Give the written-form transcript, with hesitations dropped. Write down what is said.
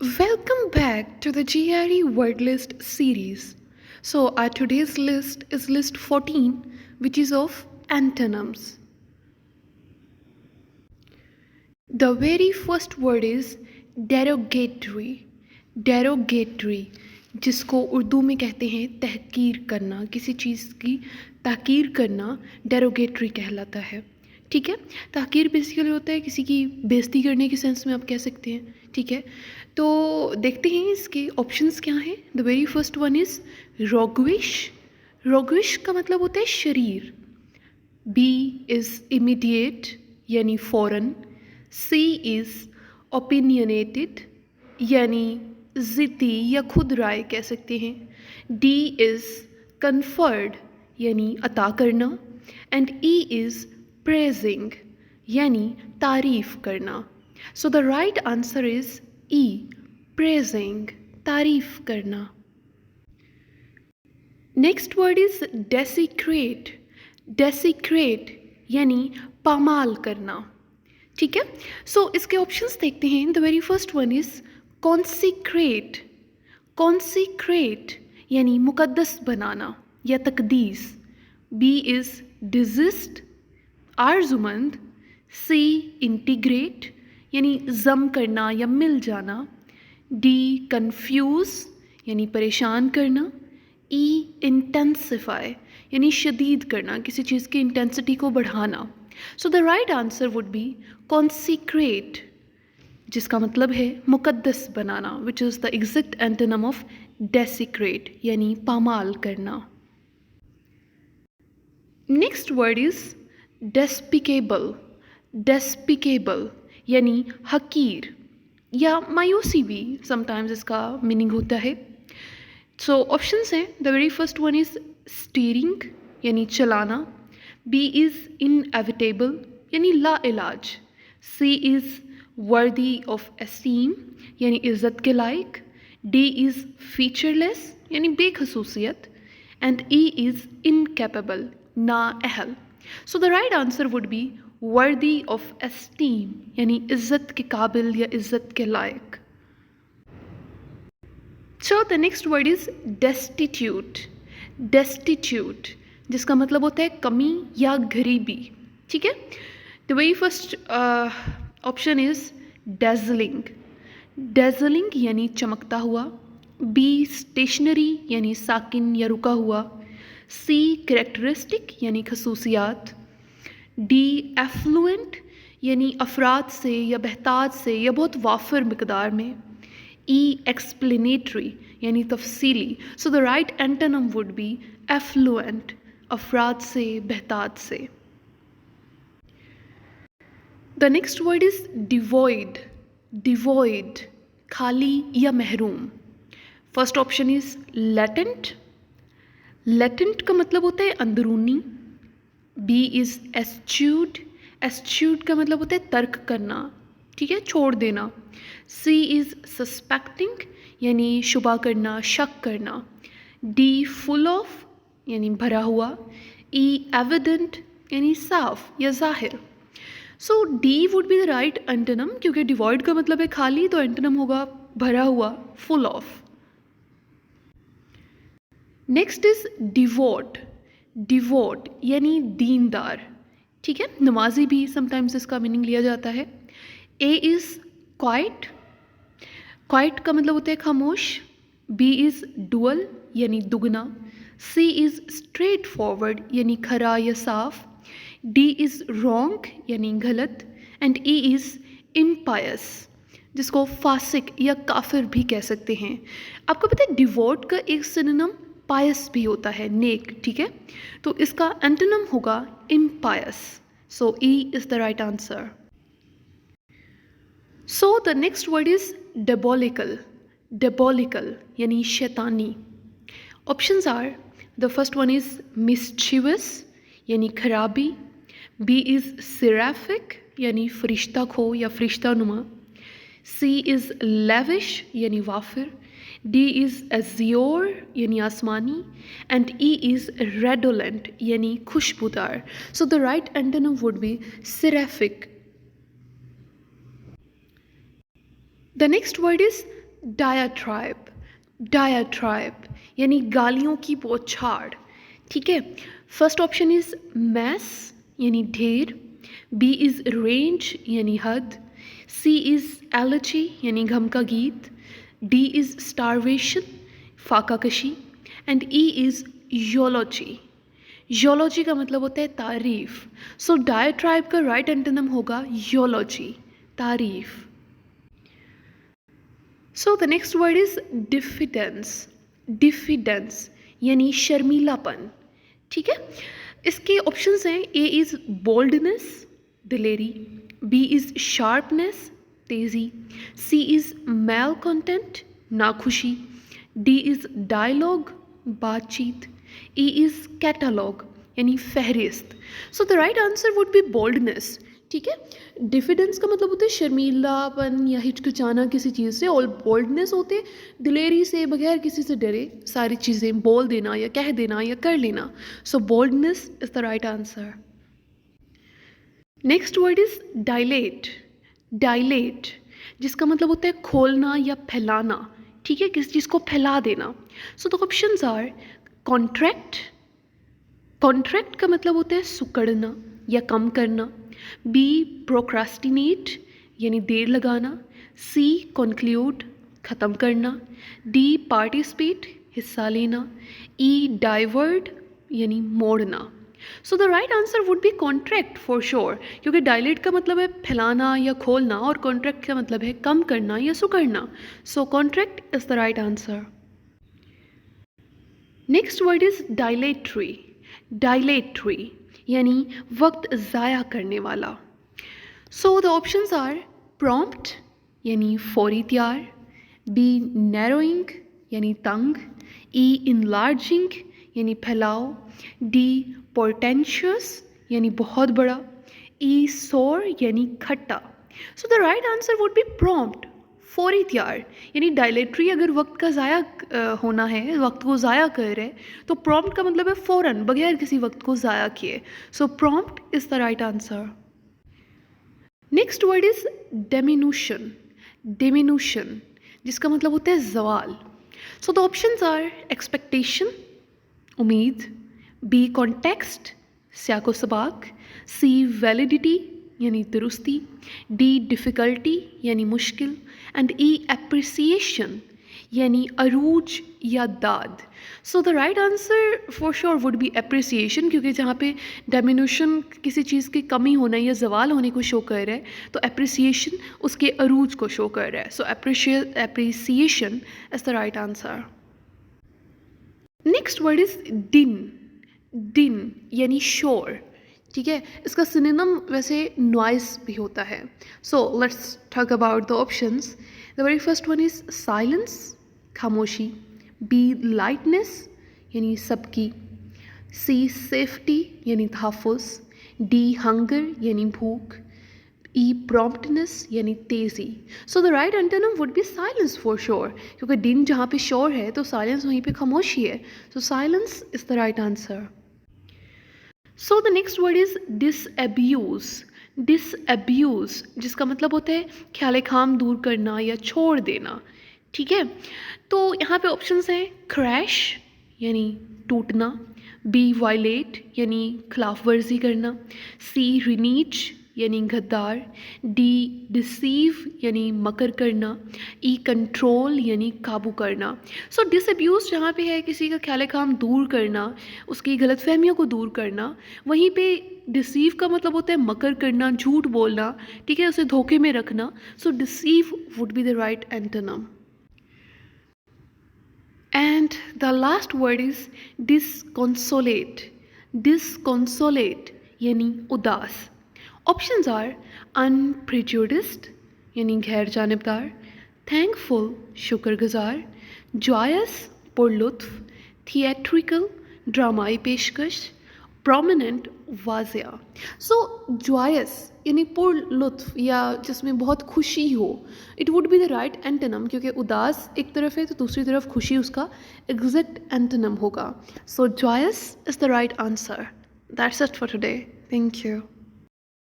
Welcome back to the GRE word list series. So, our today's list is list 14, which is of antonyms. The very first word is derogatory. Derogatory, जिसको उर्दू में कहते हैं तहकीर करना, किसी चीज़ की तहकीर करना derogatory कहलाता है. ठीक है, तहकीर बेसिकली होता है किसी की बेइज्जती करने के सेंस में आप कह सकते हैं. ठीक है, तो देखते हैं इसके ऑप्शंस क्या हैं. The very first one is roguish. Roguish का मतलब होता है शरीर. बी इज़ इमीडिएट यानी फ़ौरन. सी इज़ ओपिनियनेटेड यानी ज़िद्दी या खुद राय कह सकते हैं. डी इज़ कन्फर्ड यानी अता करना. एंड ई इज़ प्रेजिंग यानी तारीफ़ करना. सो the right answer is E, praising, तारीफ़ करना. Next word is desiccated. Desiccated यानी पामाल करना. ठीक है, सो इसके ऑप्शंस देखते हैं. The very first one is consecrate. Consecrate यानी मुकद्दस बनाना या तकदीस. बी इज़ डिजिस्ट, आरजुमंद. सी इंटीग्रेट यानी जम करना या मिल जाना. डी कन्फ्यूज़ यानी परेशान करना. ई इंटेंसिफाई यानी शदीद करना, किसी चीज़ की इंटेंसिटी को बढ़ाना. So the right answer would be consecrate, जिसका मतलब है मुकद्दस बनाना, which is the exact antonym of desecrate यानी पामाल करना. Next word is despicable. Despicable यानी हकीर या मायूसी भी समटाइम्स इसका मीनिंग होता है. सो ऑप्शंस हैं. The very first one is steering यानी चलाना. बी इज़ इनएविटेबल यानी लाइलाज. C is worthy of esteem यानी इज़्ज़त के लायक. डी इज़ फीचरलेस यानी बेखसूसियत. एंड ई इज़ इनकैपेबल, नाअहल. So the right answer would be worthy of esteem यानी इज़्ज़त के काबिल या इज़्ज़त के लायक. So the next word is destitute. Destitute जिसका मतलब होता है कमी या गरीबी. ठीक है, the very first option is dazzling. Dazzling यानी चमकता हुआ. बी स्टेशनरी यानी साकिन या रुका हुआ. सी करेक्टरिस्टिक यानी खसूसियात. डी एफ्लुएंट यानी अफराद से या बहताज से या बहुत वाफिर मकदार में. ई एक्सप्लेनेटरी यानी तफसीली. So the right antonym would be affluent, अफराद से, बहताज से. The next word is devoid. Devoid खाली या महरूम. First option is latent. Latent का मतलब होता है अंदरूनी. B is एस्च्यूड. एस्च्यूड का मतलब होता है तर्क करना, ठीक है, छोड़ देना. सी इज़ सस्पेक्टिंग यानी शुबा करना, शक करना. डी फुल ऑफ यानी भरा हुआ. ई एविडेंट यानी साफ या जाहिर. So D would be the right antonym, क्योंकि डिवॉइड का मतलब है खाली, तो एंटोनिम होगा भरा हुआ, full of. Next is devout. Devout यानी दीनदार. ठीक है, नमाजी भी समटाइम्स इसका मीनिंग लिया जाता है. A is quite. क्वाइट का मतलब होता है खामोश. बी इज़ डुअल यानी दुगना. सी इज़ स्ट्रेट फॉरवर्ड यानी खरा या साफ. डी इज़ रॉन्ग यानी गलत. एंड ई इज़ इम्पायस, जिसको फासिक या काफिर भी कह सकते हैं. आपको पता है डिवोट का एक सिनोनिम पायस भी होता है, नेक. ठीक है, तो इसका एंटोनिम होगा impious. So E is the right answer. So the next word is diabolical. Diabolical यानी शैतानी. Options are. The first one is mischievous यानी खराबी. बी इज़ सिराफिक यानी फरिश्ता खो या फरिश्ता नुमा. सी इज़ लेविश यानी वाफिर. डी इज़ एज़ियोर यानी आसमानी. एंड ई इज़ रेडोलेंट यानी खुशबूदार. So the right antonym would be seraphic. The next word is diatribe, diatribe यानी गालियों की बौछार। ठीक है, फर्स्ट ऑप्शन इज मैस यानी ढेर, बी इज़ रेंज यानी हद, सी इज़ एलर्जी यानी गम का गीत, डी इज़ स्टारवेशन फाका कशी, एंड ई इज़ योलॉजी। योलॉजी का मतलब होता है तारीफ। सो डायट्राइब का राइट एंटोनिम होगा योलॉजी, तारीफ। So the next word is diffidence, diffidence यानी शर्मीलापन। ठीक है, इसके ऑप्शंस हैं, ए इज़ बोल्डनेस दिलेरी, बी इज़ शार्पनेस तेज़ी, सी इज़ मैल कंटेंट नाखुशी, डी इज़ डायलॉग बातचीत, ई इज़ कैटालॉग यानी फहरिस्त। So the right answer would be boldness. ठीक है, डिफिडेंस का मतलब होता है शर्मीलापन या हिचकिचाना किसी चीज़ से, और बोल्डनेस होते दिलेरी से, बगैर किसी से डरे सारी चीज़ें बोल देना या कह देना या कर लेना। So boldness is the right answer. Next word is dilate, dilate जिसका मतलब होता है खोलना या फैलाना। ठीक है, किसी चीज़ को फैला देना। So the options are contract, contract का मतलब होता है सुकड़ना या कम करना, बी प्रोक्रास्टिनेट यानी देर लगाना, सी कंक्लूड ख़त्म करना, डी पार्टिसिपेट हिस्सा लेना, ई डाइवर्ट यानी मोड़ना। सो the right answer would B contract for sure, क्योंकि डायलेट का मतलब है फैलाना या खोलना और कॉन्ट्रैक्ट का मतलब है कम करना या सुकड़ना। So contract is the right answer. Next word is dilatory, dilatory यानी वक्त ज़ाया करने वाला। So the options are prompt यानी फौरी तैयार, बी नैरोइंग यानी तंग, ई इनलार्जिंग यानी फैलाओ, डी पोर्टेंशियस यानी बहुत बड़ा, ई सोर यानी खट्टा। सो the right answer would B prompt, फौरी तैयार यानी डायलेटरी अगर वक्त का ज़ाया होना है, वक्त को ज़ाया कर रहे तो प्रॉम्प्ट का मतलब है फ़ौरन बगैर किसी वक्त को ज़ाया किए। So prompt is the right answer. Next word is diminution, diminution जिसका मतलब होता है ज़वाल। So the options are expectation उम्मीद, बी कॉन्टेक्स्ट सियाको सबाक, सी वैलिडिटी यानी दुरुस्ती, डी डिफ़िकल्टी यानी मुश्किल, एंड ई एप्रिसिएशन यानी अरूज या दाद। सो the right answer for sure would be appreciation, क्योंकि जहाँ पे डेमिन्यूशन किसी चीज़ की कमी होना या जवाल होने को शो कर रहा है, तो एप्रिसिएशन उसके अरूज को शो कर रहा है। So appreciation is the right answer. Next word is din, din यानी शोर। ठीक है, इसका सिनोनिम वैसे नॉइस भी होता है। So let's talk about the options. The very first one is silence खामोशी, बी लाइटनेस यानी सबकी, सी सेफ्टी यानी तहफ़्फ़ुज़, डी हंगर यानी भूख, ई प्रॉम्प्टनेस यानी तेज़ी। सो the right antonym would B silence for sure, क्योंकि दिन जहाँ पे शोर है तो साइलेंस वहीं पे खामोशी है। So silence is the right answer. So the next word is disabuse, disabuse जिसका मतलब होता है ख्याल खाम दूर करना या छोड़ देना। ठीक है, तो यहाँ पे ऑप्शंस हैं क्रैश यानी टूटना, बी वायलेट यानी खिलाफ वर्जी करना, सी रिनीच यानी गद्दार, डी डिसीव यानी मकर करना, ई कंट्रोल यानी काबू करना। सो डिसअब्यूज़ जहाँ पे है किसी का ख्याल खाम दूर करना, उसकी गलतफहमियों को दूर करना, वहीं पे डिसीव का मतलब होता है मकर करना, झूठ बोलना। ठीक है, उसे धोखे में रखना। So deceive would be the right antonym. And the last word is disconsolate, disconsolate यानी उदास। ऑप्शंस आर अनप्रेजुडिस्ड यानी गैर जानिबदार, थैंकफुल शुक्रगुजार, जॉयस पुरलुत्फ, थिएट्रिकल ड्रामाई पेशकश, प्रोमिनेंट वाजिया। सो जॉयस यानी पुरलुत्फ या जिसमें बहुत खुशी हो, it would be the right antonym, क्योंकि उदास एक तरफ है तो दूसरी तरफ खुशी उसका एग्जैक्ट एंटोनिम होगा। So joyous is the right answer. That's it for today. Thank you.